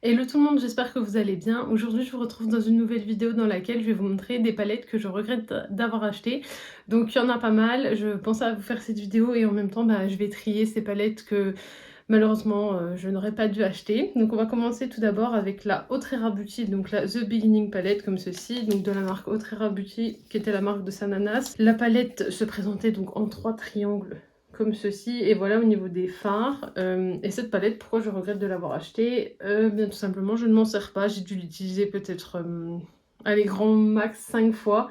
Hello tout le monde, j'espère que vous allez bien. Aujourd'hui, je vous retrouve dans une nouvelle vidéo dans laquelle je vais vous montrer des palettes que je regrette d'avoir achetées. Donc il y en a pas mal, je pensais à vous faire cette vidéo et en même temps, je vais trier ces palettes que malheureusement je n'aurais pas dû acheter. Donc on va commencer tout d'abord avec la Otrera Beauty, donc la The Beginning palette comme ceci, donc de la marque Otrera Beauty qui était la marque de Sananas. La palette se présentait donc en 3 triangles comme ceci, et voilà au niveau des fards. Et cette palette, pourquoi je regrette de l'avoir achetée? Bien tout simplement, je ne m'en sers pas. J'ai dû l'utiliser peut-être allez, grand max 5 fois,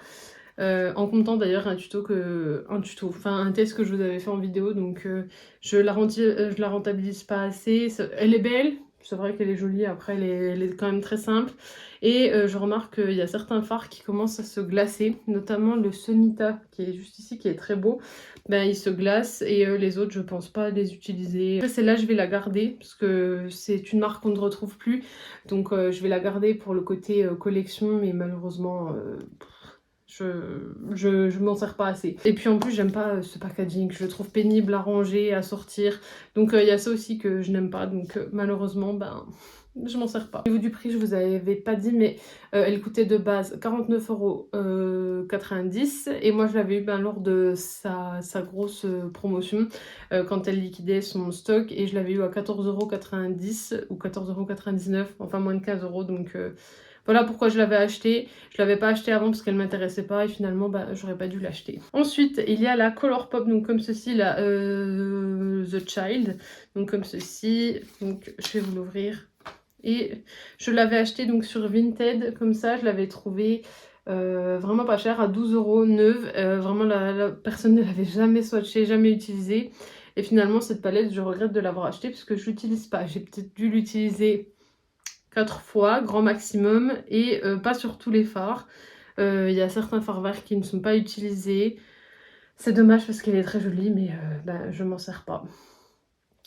en comptant d'ailleurs enfin un test que je vous avais fait en vidéo. Donc je la rentabilise pas assez. Elle est belle, c'est vrai qu'elle est jolie, après elle est quand même très simple. Et je remarque qu'il y a certains fards qui commencent à se glacer, notamment le Sonita qui est juste ici, qui est très beau. Il se glace, et les autres je pense pas les utiliser. Après, celle-là je vais la garder parce que c'est une marque qu'on ne retrouve plus, donc je vais la garder pour le côté collection, mais malheureusement je m'en sers pas assez. Et puis en plus j'aime pas ce packaging, je le trouve pénible à ranger, à sortir, donc il y a ça aussi que je n'aime pas, donc malheureusement je m'en sers pas. Au niveau du prix, je vous avais pas dit, mais elle coûtait de base 49,90 €, et moi je l'avais eu lors de sa grosse promotion, quand elle liquidait son stock, et je l'avais eu à 14,90 € ou 14,99 €, enfin moins de 15 €, donc voilà pourquoi je l'avais acheté. Je l'avais pas acheté avant parce qu'elle m'intéressait pas, et finalement j'aurais pas dû l'acheter. Ensuite il y a la Colourpop, donc comme ceci, la The Child, donc comme ceci, donc je vais vous l'ouvrir. Et je l'avais acheté donc sur Vinted, comme ça, je l'avais trouvé vraiment pas cher, à 12 € neuve. Vraiment la personne ne l'avait jamais swatché, jamais utilisé. Et finalement cette palette, je regrette de l'avoir achetée parce que je l'utilise pas. J'ai peut-être dû l'utiliser 4 fois, grand maximum, et pas sur tous les fards. Il y a certains fards verts qui ne sont pas utilisés. C'est dommage parce qu'elle est très jolie, mais je m'en sers pas.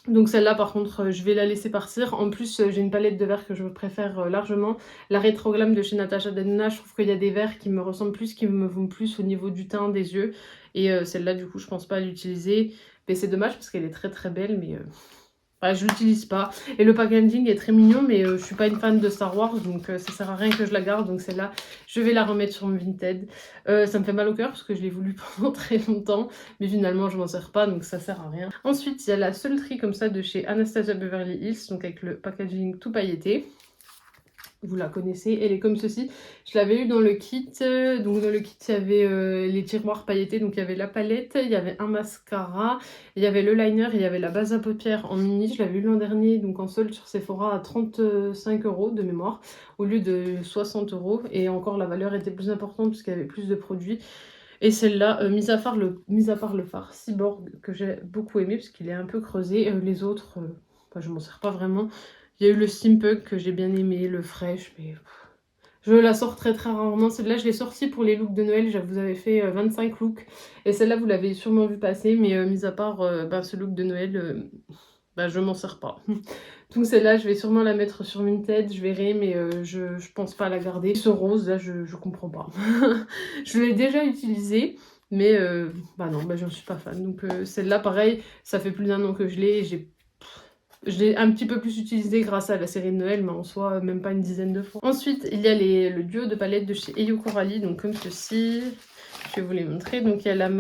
Donc celle-là par contre je vais la laisser partir. En plus j'ai une palette de verres que je préfère largement. La Retroglam de chez Natasha Denona, je trouve qu'il y a des verres qui me ressemblent plus, qui me vont plus au niveau du teint, des yeux. Et celle-là du coup je pense pas l'utiliser. Mais c'est dommage parce qu'elle est très très belle, mais je l'utilise pas. Et le packaging est très mignon, mais je suis pas une fan de Star Wars, donc ça sert à rien que je la garde. Donc celle-là, je vais la remettre sur mon Vinted. Ça me fait mal au cœur parce que je l'ai voulu pendant très longtemps, mais finalement je m'en sers pas, donc ça sert à rien. Ensuite, il y a la Sultry comme ça de chez Anastasia Beverly Hills, donc avec le packaging tout pailleté. Vous la connaissez, elle est comme ceci. Je l'avais eu dans le kit, donc dans le kit il y avait les tiroirs pailletés, donc il y avait la palette, il y avait un mascara, il y avait le liner, il y avait la base à paupières en mini. Je l'avais eu l'an dernier, donc en solde sur Sephora à 35 € de mémoire, au lieu de 60 €, et encore la valeur était plus importante puisqu'il y avait plus de produits. Et celle-là, mis à part le fard Cyborg que j'ai beaucoup aimé parce qu'il est un peu creusé, les autres, je m'en sers pas vraiment. Il y a eu le Steampunk que j'ai bien aimé, le Fresh, mais je la sors très très rarement. Celle-là, je l'ai sortie pour les looks de Noël. Je vous avais fait 25 looks. Et celle-là, vous l'avez sûrement vu passer. Mais mis à part ce look de Noël, je m'en sers pas. Donc celle-là, je vais sûrement la mettre sur Vinted. Je verrai, mais je pense pas la garder. Ce rose, là, je comprends pas. Je l'ai déjà utilisé. Mais non, j'en suis pas fan. Donc celle-là, pareil, ça fait plus d'1 an que je l'ai. Je l'ai un petit peu plus utilisé grâce à la série de Noël, mais en soi, même pas une dizaine de fois. Ensuite, il y a le duo de palettes de chez Eyo Coralie, donc comme ceci. Je vais vous les montrer. Donc il y a la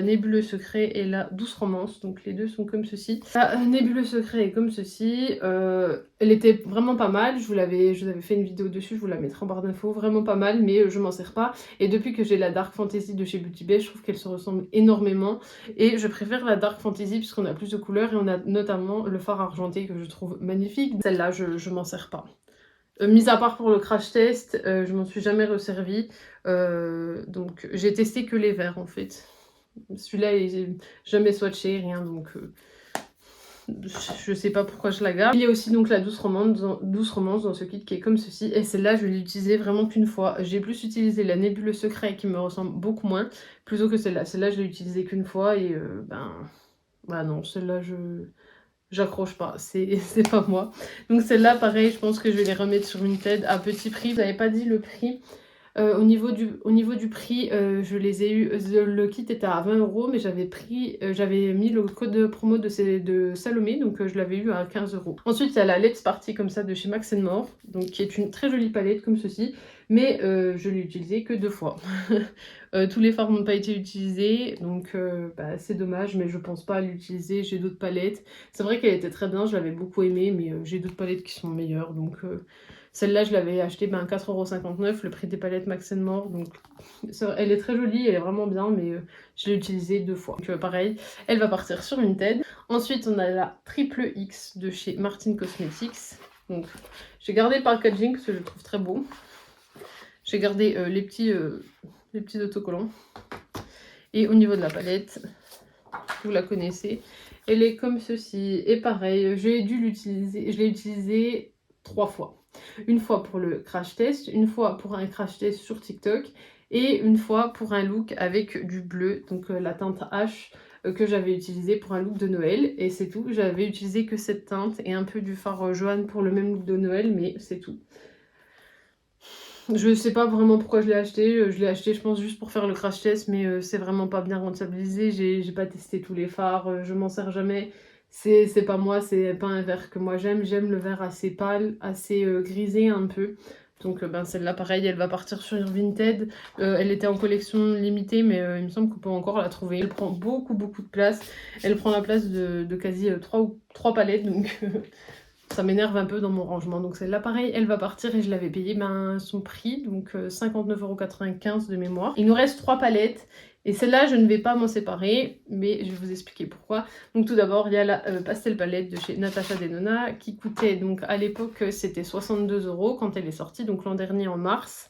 Nébuleuse Secret et la Douce Romance. Donc les deux sont comme ceci. La Nébuleuse Secret est comme ceci. Elle était vraiment pas mal. Je vous avais fait une vidéo dessus. Je vous la mettrai en barre d'infos. Vraiment pas mal, mais je m'en sers pas. Et depuis que j'ai la Dark Fantasy de chez Beauty Bay, je trouve qu'elle se ressemble énormément. Et je préfère la Dark Fantasy puisqu'on a plus de couleurs et on a notamment le fard argenté que je trouve magnifique. Celle-là, je m'en sers pas. Mis à part pour le crash test, je m'en suis jamais resservie. Donc j'ai testé que les verts en fait. Celui-là, il est jamais swatché, rien, donc je sais pas pourquoi je la garde. Il y a aussi donc la Douce Romance dans ce kit qui est comme ceci. Et celle-là, je l'ai utilisée vraiment qu'une fois. J'ai plus utilisé la Nébuleuse Secret qui me ressemble beaucoup moins, plutôt que celle-là. Celle-là, je l'ai utilisée qu'une fois et non, celle-là, j'accroche pas, c'est pas moi. Donc celle-là, pareil, je pense que je vais les remettre sur Vinted à petit prix. Vous n'avez pas dit le prix. Au niveau du prix, je les ai eu le kit était à 20 €, mais j'avais mis le code promo de Salomé, donc je l'avais eu à 15 €. Ensuite, il y a la Let's Party comme ça de chez Max More, donc qui est une très jolie palette comme ceci, mais je l'ai utilisée que 2 fois. Tous les fards n'ont pas été utilisés, donc bah, c'est dommage, mais je pense pas à l'utiliser. J'ai d'autres palettes. C'est vrai qu'elle était très bien, je l'avais beaucoup aimée, mais j'ai d'autres palettes qui sont meilleures, donc celle-là, je l'avais achetée 4,59 €, le prix des palettes Max More. Donc, elle est très jolie, elle est vraiment bien, mais je l'ai utilisée 2 fois. Donc, pareil, elle va partir sur Vinted. Ensuite, on a la Triple X de chez Martin Cosmetics. Donc, j'ai gardé le packaging parce que je le trouve très beau. J'ai gardé les petits autocollants. Et au niveau de la palette, vous la connaissez, elle est comme ceci. Et pareil, je l'ai utilisée 3 fois. Une fois pour le crash test, une fois pour un crash test sur TikTok et une fois pour un look avec du bleu, donc la teinte H que j'avais utilisé pour un look de Noël, et c'est tout. J'avais utilisé que cette teinte et un peu du fard Joanne pour le même look de Noël, mais c'est tout. Je sais pas vraiment pourquoi je l'ai acheté. Je l'ai acheté, je pense, juste pour faire le crash test, mais c'est vraiment pas bien rentabilisé. J'ai pas testé tous les fards, je m'en sers jamais. C'est pas moi, c'est pas un vert que moi j'aime. J'aime le vert assez pâle, assez grisé un peu. Donc ben, celle-là, pareil, elle va partir sur Vinted. Elle était en collection limitée, mais il me semble qu'on peut encore la trouver. Elle prend beaucoup de place. Elle prend la place de quasi 3 palettes, donc ça m'énerve un peu dans mon rangement. Donc celle-là, pareil, elle va partir et je l'avais payé son prix, donc 59,95 € de mémoire. Il nous reste 3 palettes. Et celle-là, je ne vais pas m'en séparer, mais je vais vous expliquer pourquoi. Donc tout d'abord, il y a la Pastel Palette de chez Natasha Denona, qui coûtait, donc à l'époque, c'était 62 € quand elle est sortie, donc l'an dernier en mars.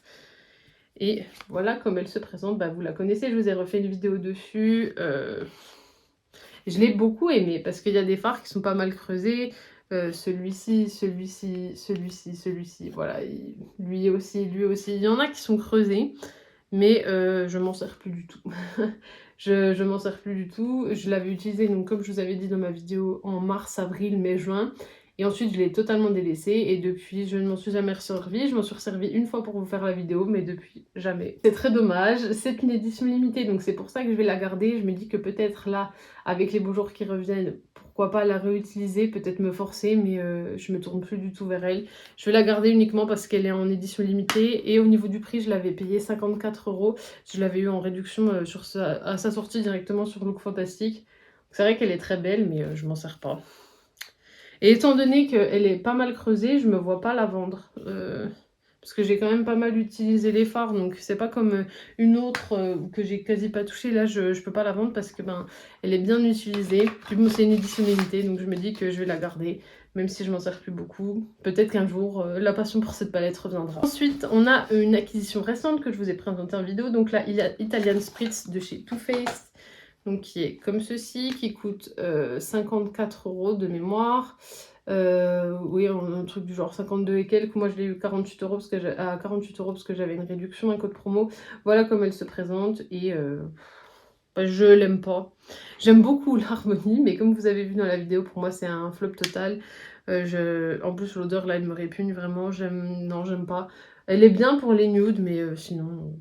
Et voilà comme elle se présente, bah, vous la connaissez, je vous ai refait une vidéo dessus. Je l'ai beaucoup aimée, parce qu'il y a des fards qui sont pas mal creusés. Celui-ci, voilà, lui aussi. Il y en a qui sont creusés, mais je m'en sers plus du tout. Je m'en sers plus du tout. Je l'avais utilisé, donc comme je vous avais dit dans ma vidéo, en mars, avril, mai, juin. Et ensuite, je l'ai totalement délaissé. Et depuis, je ne m'en suis jamais resservie. Je m'en suis resservie une fois pour vous faire la vidéo, mais depuis, jamais. C'est très dommage. C'est une édition limitée, donc c'est pour ça que je vais la garder. Je me dis que peut-être là, avec les beaux jours qui reviennent, pourquoi pas la réutiliser, peut-être me forcer, mais je me tourne plus du tout vers elle. Je vais la garder uniquement parce qu'elle est en édition limitée. Et au niveau du prix, je l'avais payé 54 €. Je l'avais eu en réduction à sa sortie directement sur Look Fantastique. C'est vrai qu'elle est très belle, mais je m'en sers pas. Et étant donné qu'elle est pas mal creusée, je me vois pas la vendre. Parce que j'ai quand même pas mal utilisé les fards, donc c'est pas comme une autre que j'ai quasi pas touchée. Là, je peux pas la vendre parce que ben, elle est bien utilisée. Puis bon, c'est une édition limitée, donc je me dis que je vais la garder, même si je m'en sers plus beaucoup. Peut-être qu'un jour, la passion pour cette palette reviendra. Ensuite, on a une acquisition récente que je vous ai présentée en vidéo. Donc là, il y a Italian Spritz de chez Too Faced. Donc qui est comme ceci, qui coûte 54 € de mémoire. Oui, un truc du genre 52 et quelques. Moi je l'ai eu 48 € à 48 € parce que j'avais une réduction, un code promo. Voilà comme elle se présente et bah, je l'aime pas. J'aime beaucoup l'harmonie, mais comme vous avez vu dans la vidéo, pour moi c'est un flop total. En plus l'odeur là elle me répugne vraiment, non j'aime pas. Elle est bien pour les nudes, mais sinon...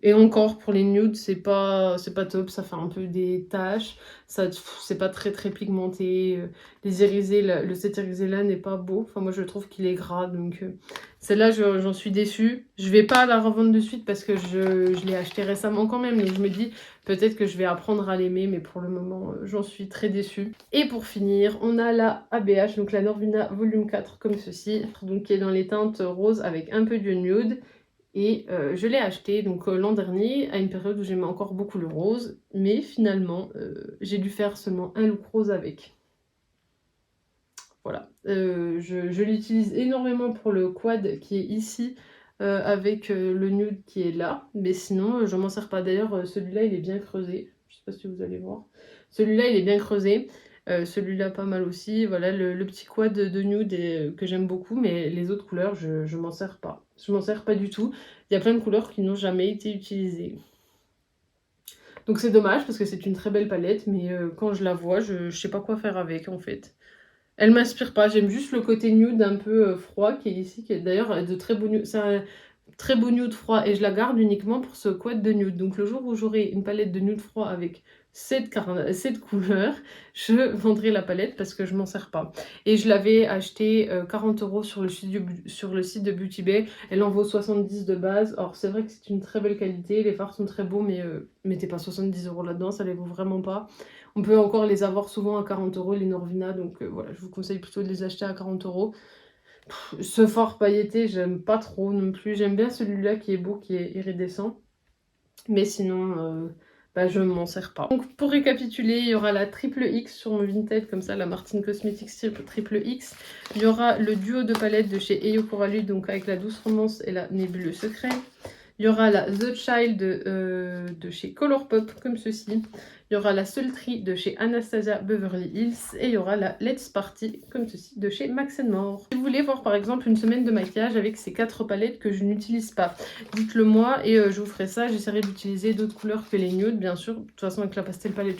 Et encore, pour les nudes, c'est pas top, ça fait un peu des taches, c'est pas très pigmenté. Les irisés, le set irisé là n'est pas beau, enfin moi je trouve qu'il est gras, donc celle-là j'en suis déçue. Je vais pas la revendre de suite parce que je l'ai acheté récemment quand même, donc je me dis peut-être que je vais apprendre à l'aimer, mais pour le moment j'en suis très déçue. Et pour finir, on a la ABH, donc la Norvina Volume 4 comme ceci, donc qui est dans les teintes roses avec un peu de nude. Et je l'ai acheté donc l'an dernier, à une période où j'aimais encore beaucoup le rose, mais finalement, j'ai dû faire seulement un look rose avec. Voilà, je l'utilise énormément pour le quad qui est ici, avec le nude qui est là, mais sinon, je m'en sers pas. D'ailleurs, celui-là, il est bien creusé, je sais pas si vous allez voir. Celui-là, il est bien creusé, celui-là pas mal aussi. Voilà, le petit quad de nude que j'aime beaucoup, mais les autres couleurs, je m'en sers pas. Je m'en sers pas du tout. Il y a plein de couleurs qui n'ont jamais été utilisées. Donc c'est dommage parce que c'est une très belle palette, mais quand je la vois, je sais pas quoi faire avec en fait. Elle m'inspire pas, j'aime juste le côté nude un peu froid qui est ici, qui est d'ailleurs de très beau nude. C'est un très beau nude froid et je la garde uniquement pour ce quad de nude. Donc le jour où j'aurai une palette de nude froid avec cette couleur, je vendrai la palette parce que je m'en sers pas. Et je l'avais acheté 40 € sur le site de Beauty Bay. Elle en vaut 70 de base. Alors c'est vrai que c'est une très belle qualité, les fards sont très beaux, mais mettez pas 70 € là-dedans, ça les vaut vraiment pas. On peut encore les avoir souvent à 40 € les Norvina, donc voilà, je vous conseille plutôt de les acheter à 40 €. Ce fard pailleté, j'aime pas trop non plus. J'aime bien celui-là qui est beau, qui est iridescent. Mais sinon, bah, je m'en sers pas. Donc pour récapituler, il y aura la triple X sur mon Vinted, comme ça, la Martine Cosmetics triple X. Il y aura le duo de palettes de chez Eyo Coralie, donc avec la Douce Romance et la Nébuleux Secret. Il y aura la The Child de chez Colourpop, comme ceci. Il y aura la Sultry de chez Anastasia Beverly Hills. Et il y aura la Let's Party, comme ceci, de chez Max More. Si vous voulez voir par exemple une semaine de maquillage avec ces 4 palettes que je n'utilise pas, dites-le moi et je vous ferai ça. J'essaierai d'utiliser d'autres couleurs que les nudes, bien sûr. De toute façon, avec la pastel palette,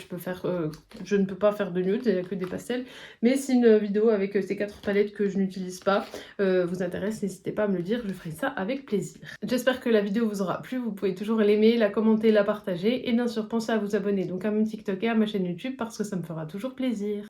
je ne peux pas faire de nudes, il n'y a que des pastels. Mais si une vidéo avec ces 4 palettes que je n'utilise pas vous intéresse, n'hésitez pas à me le dire, je ferai ça avec plaisir. J'espère que la vidéo vous aura plu, vous pouvez toujours l'aimer, la commenter, la partager et bien sûr pensez à vous abonner donc à mon TikTok et à ma chaîne YouTube parce que ça me fera toujours plaisir.